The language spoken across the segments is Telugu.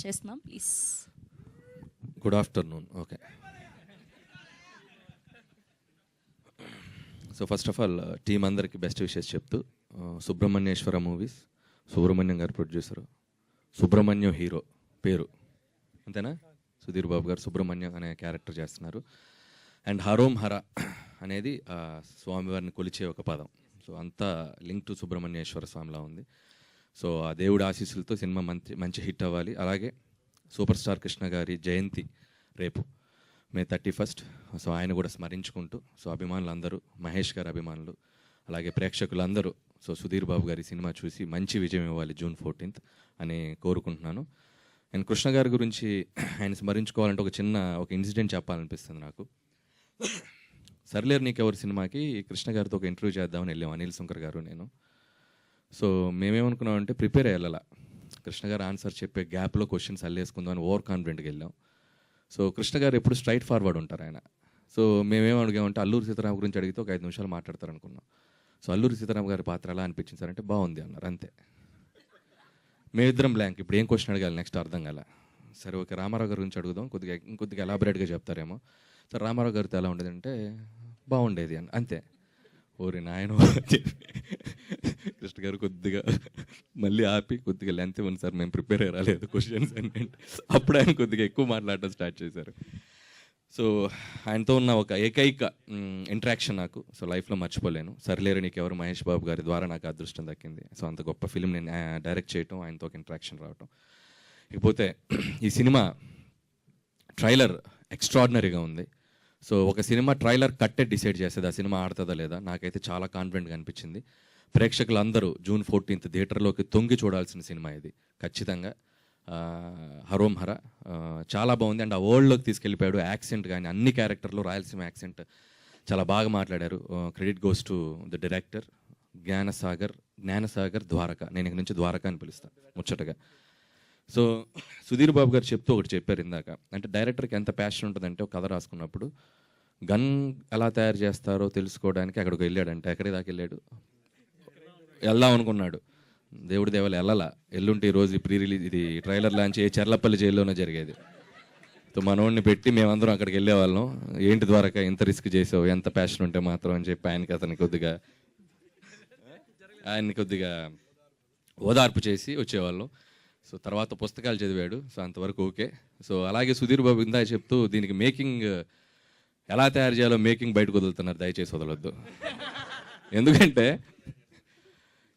చేస్తున్నాం please. Good afternoon. Okay, so first of all team అందరికి బెస్ట్ విషెస్ చెప్తూ, సుబ్రహ్మణ్యేశ్వర మూవీస్, సుబ్రహ్మణ్యం గారు ప్రొడ్యూసరు, సుబ్రహ్మణ్యం హీరో పేరు అంతేనా, సుధీర్ బాబు గారు సుబ్రహ్మణ్యం అనే క్యారెక్టర్ చేస్తున్నారు. అండ్ హరోం హర అనేది స్వామివారిని కొలిచే ఒక పదం. సో అంతా లింక్ టు సుబ్రహ్మణ్యేశ్వర స్వామిలా ఉంది. సో ఆ దేవుడి ఆశీస్సులతో సినిమా మంచి హిట్ అవ్వాలి. అలాగే సూపర్ స్టార్ కృష్ణ గారి జయంతి రేపు మే 31. సో ఆయన కూడా స్మరించుకుంటూ, సో అభిమానులందరూ, మహేష్ గారి అభిమానులు, అలాగే ప్రేక్షకులందరూ సో సుధీర్ బాబు గారి సినిమా చూసి మంచి విజయం ఇవ్వాలి June 14th అని కోరుకుంటున్నాను. అండ్ కృష్ణ గారి గురించి ఆయన స్మరించుకోవాలంటే ఒక ఇన్సిడెంట్ చెప్పాలనిపిస్తుంది నాకు. సర్లేరు నీకెవరు సినిమాకి కృష్ణ గారితో ఒక ఇంటర్వ్యూ చేద్దామని వెళ్ళాం, అనిల్ శంకర్ గారు నేను. సో మేమేమనుకున్నామంటే ప్రిపేర్ అయ్యాల, కృష్ణ గారు ఆన్సర్ చెప్పే గ్యాప్లో క్వశ్చన్స్ అల్లేసుకుందాం అని ఓవర్ కాన్ఫిడెంట్గా వెళ్ళాం. సో కృష్ణ గారు ఎప్పుడు స్ట్రైట్ ఫార్వర్డ్ ఉంటారు ఆయన. సో మేమేం అడిగామంటే అల్లూరి సీతారాం గురించి అడిగితే ఒక 5 నిమిషాలు మాట్లాడతారు అనుకున్నాం. సో అల్లూరి సీతారాం గారి పాత్ర ఎలా అనిపించింది సార్ అంటే బాగుంది అన్నారు, అంతే. మేమిద్దరం బ్లాంక్, ఇప్పుడు ఏం క్వశ్చన్ అడగాలి నెక్స్ట్ అర్థం కాల. సరే ఓకే, రామారావు గారి గురించి అడుగుదాం, కొద్దిగా ఎలాబరేట్గా చెప్తారేమో. సరే రామారావు గారితో ఎలా ఉండేది అంటే బాగుండేది అని, అంతే. ఓరి నాయన, కృష్ణ గారు కొద్దిగా మళ్ళీ ఆపి కొద్దిగా లెంత్ ఇవ్వండి సార్, మేము ప్రిపేర్ అయ్యి రాలేదు క్వశ్చన్స్ అంటే అప్పుడు ఆయన కొద్దిగా ఎక్కువ మాట్లాడటం స్టార్ట్ చేశారు. సో ఆయనతో ఉన్న ఒక ఏకైక ఇంటరాక్షన్ నాకు సో లైఫ్లో మర్చిపోలేను. సర్లేరు నీకెవరు మహేష్ బాబు గారి ద్వారా నాకు అదృష్టం దక్కింది. సో అంత గొప్ప ఫిలిం నేను డైరెక్ట్ చేయటం, ఆయనతో ఒక ఇంటరాక్షన్ రావటం. ఇకపోతే ఈ సినిమా ట్రైలర్ ఎక్స్ట్రాడినరీగా ఉంది. సో ఒక సినిమా ట్రైలర్ కట్టే డిసైడ్ చేసేది ఆ సినిమా ఆడుతుందా లేదా. నాకైతే చాలా కాన్ఫిడెంట్గా అనిపించింది. ప్రేక్షకులందరూ June 14th థియేటర్లోకి తొంగి చూడాల్సిన సినిమా ఇది ఖచ్చితంగా. హరోం హర చాలా బాగుంది. అండ్ ఆ వరల్డ్లోకి తీసుకెళ్ళిపోయాడు. యాక్సెంట్ కానీ అన్ని క్యారెక్టర్లు రాయలసీమ యాక్సెంట్ చాలా బాగా మాట్లాడారు. Credit goes to the director Gnanasagar Dwaraka. నేను ఇక నుంచి ద్వారక అని పిలుస్తాను ముచ్చటగా. సో సుధీర్ బాబు గారు చెప్తూ ఒకటి చెప్పారు ఇందాక, అంటే డైరెక్టర్కి ఎంత ప్యాషన్ ఉంటుందంటే ఒక కథ రాసుకున్నప్పుడు గన్ ఎలా తయారు చేస్తారో తెలుసుకోవడానికి అక్కడికి వెళ్ళాడంటే. ఎక్కడి దాకా వెళ్ళాడు, వెళ్దాం అనుకున్నాడు, దేవుడి దేవాలు వెళ్ళాలా. ఎల్లుంటే ఈరోజు ప్రీ రిలీజ్ ఇది ట్రైలర్ లాంచ్ చర్లపల్లి జైల్లోనే జరిగేది. సో మనోడిని పెట్టి మేమందరం అక్కడికి వెళ్ళేవాళ్ళం. ఏంటి ద్వారక ఇంత రిస్క్ చేసావు, ఎంత ప్యాషన్ ఉంటే మాత్రం అని చెప్పి ఆయనకి కొద్దిగా ఓదార్పు చేసి వచ్చేవాళ్ళం. సో తర్వాత పుస్తకాలు చదివాడు. సో అంతవరకు ఓకే. సో అలాగే సుధీర్ బాబు ఇందా చెప్తూ దీనికి మేకింగ్ ఎలా తయారు చేయాలో మేకింగ్ బయటకు వదులుతున్నారు, దయచేసి వదలొద్దు. ఎందుకంటే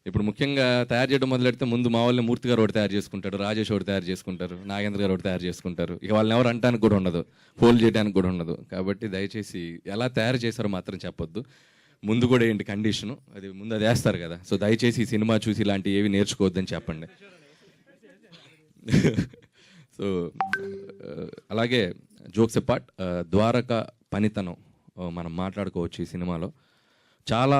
ఇప్పుడు ముఖ్యంగా తయారు చేయడం మొదలెడితే ముందు మా వాళ్ళని మూర్తి గారు ఒకటి తయారు చేసుకుంటాడు, రాజేష్ ఒకటి తయారు చేసుకుంటారు, నాగేంద్ర గారు ఒకటి తయారు చేసుకుంటారు. ఇక వాళ్ళని ఎవరు అంటానికి కూడా ఉండదు, ఫోల్డ్ చేయడానికి కూడా ఉండదు. కాబట్టి దయచేసి ఎలా తయారు చేశారో మాత్రం చెప్పొద్దు. ముందు కూడా ఏంటి కండిషను, అది వేస్తారు కదా. సో దయచేసి ఈ సినిమా చూసి ఇలాంటివి ఏవి నేర్చుకోవద్దని చెప్పండి. సో అలాగే జోక్స్ అపార్ట్, ద్వారక పనితనం మనం మాట్లాడుకోవచ్చు ఈ సినిమాలో. చాలా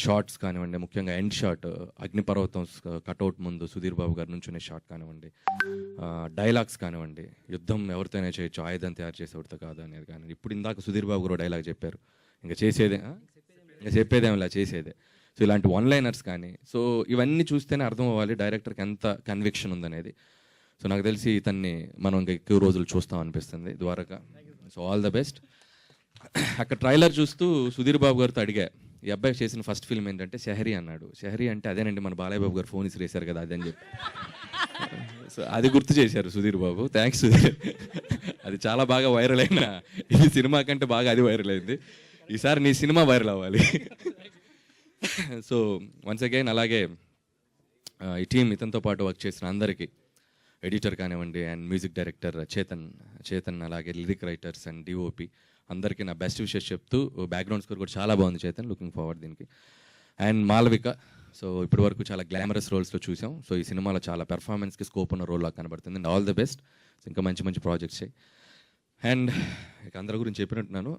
షార్ట్స్ కానివ్వండి, ముఖ్యంగా ఎండ్ షాట్ అగ్నిపర్వతం కటౌట్ ముందు సుధీర్ బాబు గారి నుంచునే షాట్ కానివ్వండి, డైలాగ్స్ కానివ్వండి, యుద్ధం ఎవరితోనే చేయొచ్చు ఆయుధం తయారు చేసేవాడితో కాదు అనేది కానీ. ఇప్పుడు ఇందాక సుధీర్ బాబు గారు డైలాగ్ చెప్పారు, ఇంకా చెప్పేదేమిలా చేసేదే. సో ఇలాంటి వన్ లైనర్స్ కానీ, సో ఇవన్నీ చూస్తేనే అర్థం అవ్వాలి డైరెక్టర్కి ఎంత కన్విక్షన్ ఉందనేది. సో నాకు తెలిసి ఇతన్ని మనం ఇంకా ఎక్కువ రోజులు చూస్తాం అనిపిస్తుంది Dwaraka. So all the best. అక్కడ ట్రైలర్ చూస్తూ సుధీర్ బాబు గారితో అడిగా, ఈ అబ్బాయి చేసిన ఫస్ట్ ఫిల్మ్ ఏంటంటే షహరీ అన్నాడు. షహరీ అంటే అదేనండి మన బాలయ్య బాబు గారు ఫోన్ ఇసిరేశారు కదా అదని చెప్పి. సో అది గుర్తు చేశారు సుధీర్ బాబు, థ్యాంక్స్ సుధీర్. అది చాలా బాగా వైరల్ అయిన ఈ సినిమా కంటే బాగా అది వైరల్ అయింది. ఈసారి నీ సినిమా వైరల్ అవ్వాలి. సో వన్స్ అగైన్ అలాగే ఈ టీం ఇతనితో పాటు వర్క్ చేసిన అందరికీ, ఎడిటర్ కానివ్వండి అండ్ మ్యూజిక్ డైరెక్టర్ చేతన్ అలాగే లిరిక్ రైటర్స్ అండ్ డిఓపి అందరికీ నా బెస్ట్ విషెస్ చెప్తూ, బ్యాక్గ్రౌండ్ స్కోర్ కూడా చాలా బాగుంది చేతన్, లుకింగ్ ఫార్వర్డ్ దీనికి. అండ్ మాలవిక, సో ఇప్పటి వరకు చాలా గ్లామరస్ రోల్స్లో చూసాం. సో ఈ సినిమాలో చాలా పెర్ఫార్మెన్స్కి స్కోప్ ఉన్న రోల్ లాగా కనబడుతుంది. And all the best. ఇంకా మంచి ప్రాజెక్ట్స్ చేయి. అండ్ ఇక అందరి గురించి చెప్పినట్టున్నాను.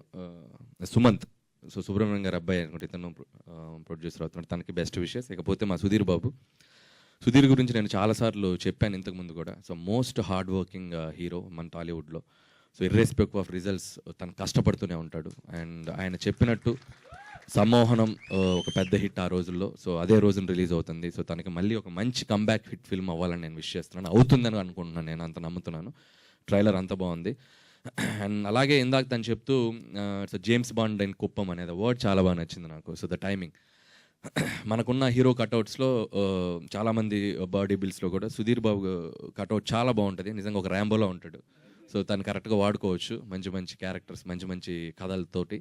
సుమంత్, సో సుబ్రహ్మణ్యం గారి అబ్బాయి అనుకుంటే ఇతను ప్రొడ్యూసర్ అవుతున్నాడు, తనకి బెస్ట్ విషెస్. ఇకపోతే మా సుధీర్ గురించి నేను చాలాసార్లు చెప్పాను ఇంతకుముందు కూడా. So most hard working hero మన టాలీవుడ్లో. సో ఇర్రెస్పెక్ట్ ఆఫ్ రిజల్ట్స్ తను కష్టపడుతూనే ఉంటాడు. అండ్ ఆయన చెప్పినట్టు సమ్మోహనం ఒక పెద్ద హిట్ ఆ రోజుల్లో. సో అదే రోజున రిలీజ్ అవుతుంది. సో తనకి మళ్ళీ ఒక మంచి కంబ్యాక్ హిట్ ఫిల్మ్ అవ్వాలని నేను విష్ చేస్తున్నాను. అవుతుందని అనుకుంటున్నాను, నేను అంత నమ్ముతున్నాను. ట్రైలర్ అంత బాగుంది. అండ్ అలాగే ఇందాక తను చెప్తూ so James bond and Kuppam అనేది వర్డ్ చాలా బాగా నచ్చింది నాకు. సో ద టైమింగ్, మనకున్న హీరో కట్అవుట్స్లో చాలామంది బాడీ బిల్స్లో కూడా సుధీర్ బాబు కట్అవుట్ చాలా బాగుంటుంది. నిజంగా ఒక ర్యాంబోలో ఉంటాడు. సో తను కరెక్ట్గా వాడుకోవచ్చు మంచి మంచి క్యారెక్టర్స్, మంచి మంచి కథలతోటి.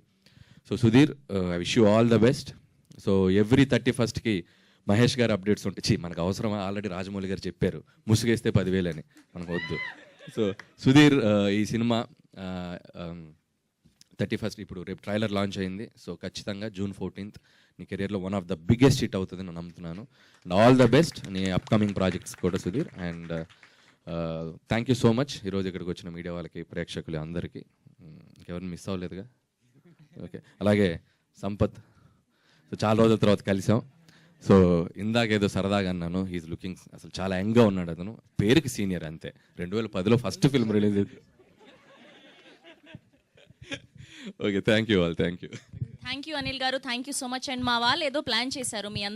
So Sudheer, I wish you all the best. So every 31st Mahesh గారు అప్డేట్స్ ఉంటాయి. మనకు అవసరమా? ఆల్రెడీ రాజమౌళి గారు చెప్పారు, ముసుగేస్తే 10,000 అని, మనకు వద్దు. సో సుధీర్, ఈ సినిమా 31st ఇప్పుడు రేపు ట్రైలర్ లాంచ్ అయింది. సో ఖచ్చితంగా June 14th నీ కెరియర్లో one of the biggest hit అవుతుంది నేను నమ్ముతున్నాను. అండ్ ఆల్ ద బెస్ట్ నీ అప్కమింగ్ ప్రాజెక్ట్స్ కూడా Sudheer. And thank you so much ఈరోజు ఇక్కడికి వచ్చిన మీడియా వాళ్ళకి, ప్రేక్షకులు అందరికీ. ఇంకెవరిని మిస్ అవ్వలేదుగా? ఓకే. అలాగే సంపత్, సో చాలా రోజుల తర్వాత కలిసాం. సో ఇందాకేదో సరదాగా అన్నాను, హీఈస్ లుకింగ్ అసలు చాలా యంగ్గా ఉన్నాడు. అతను పేరుకి సీనియర్ అంతే. 2010లో first film release. Okay, thank you all, thank you. Thank you Anil గారు, thank you so much. And మా వాళ్ళు ఏదో ప్లాన్ చేశారు మీ అందరూ